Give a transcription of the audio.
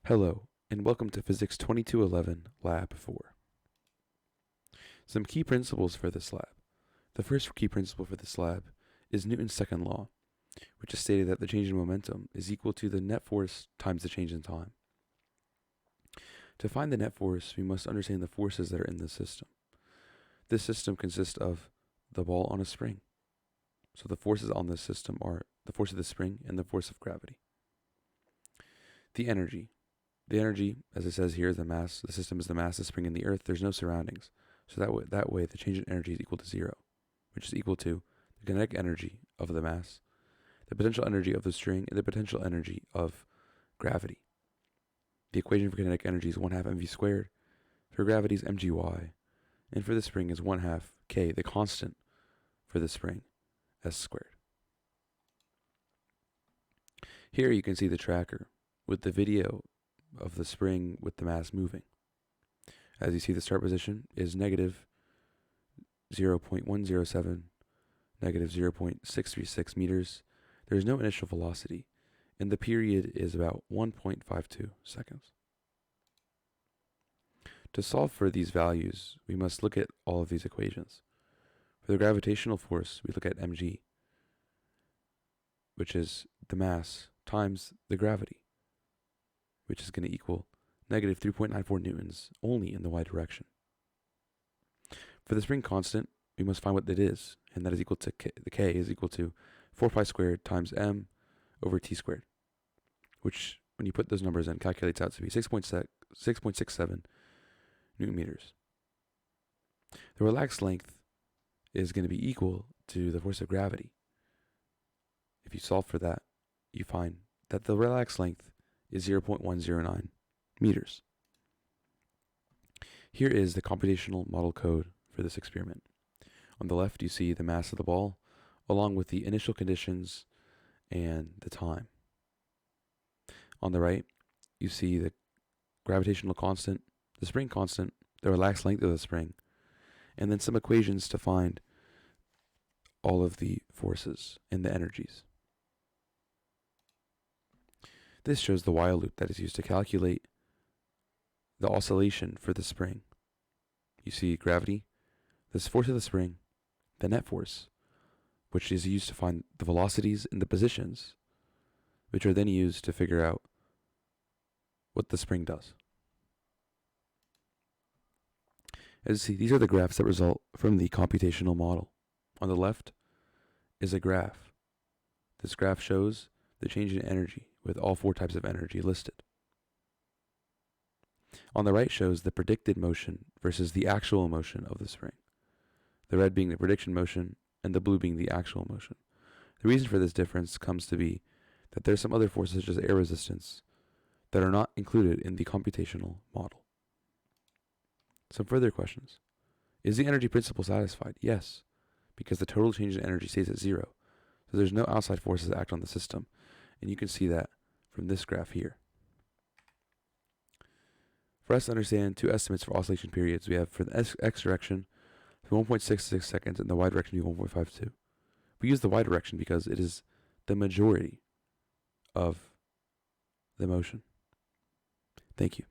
Hello, and welcome to Physics 2211, Lab 4. Some key principles for this lab. The first key principle for this lab is Newton's second law, which is stated that the change in momentum is equal to the net force times the change in time. To find the net force, we must understand the forces that are in the system. This system consists of the ball on a spring. So the forces on this system are the force of the spring and the force of gravity. The energy. The energy, as it says here, is the mass. The system is the mass of the spring and the earth. There's no surroundings. So that way, the change in energy is equal to 0, which is equal to the kinetic energy of the mass, the potential energy of the string, and the potential energy of gravity. The equation for kinetic energy is 1/2 mv squared. For gravity is mgy. And for the spring is 1/2 k, the constant for the spring, s squared. Here you can see the tracker with the video of the spring with the mass moving. As you see, the start position is negative 0.107, negative 0.636 meters. There is no initial velocity, and the period is about 1.52 seconds. To solve for these values, we must look at all of these equations. For the gravitational force, we look at mg, which is the mass times the gravity, which is going to equal negative 3.94 newtons only in the y direction. For the spring constant, we must find what it is, and that is equal to the k is equal to 4 pi squared times m over t squared, which, when you put those numbers in, calculates out to be 6.67 newton meters. The relaxed length is going to be equal to the force of gravity. If you solve for that, you find that the relaxed length is 0.109 meters. Here is the computational model code for this experiment. On the left, you see the mass of the ball, along with the initial conditions and the time. On the right, you see the gravitational constant, the spring constant, the relaxed length of the spring, and then some equations to find all of the forces and the energies. This shows the while loop that is used to calculate the oscillation for the spring. You see gravity, this force of the spring, the net force, which is used to find the velocities and the positions, which are then used to figure out what the spring does. As you see, these are the graphs that result from the computational model. On the left is a graph. This graph shows the change in energy with all 4 types of energy listed. On the right shows the predicted motion versus the actual motion of the spring, the red being the prediction motion and the blue being the actual motion. The reason for this difference comes to be that there are some other forces such as air resistance that are not included in the computational model. Some further questions. Is the energy principle satisfied? Yes, because the total change in energy stays at 0. So there's no outside forces that act on the system. And you can see that from this graph here. For us to understand 2 estimates for oscillation periods, we have for the x direction, 1.66 seconds, and the y direction, 1.52. We use the y direction because it is the majority of the motion. Thank you.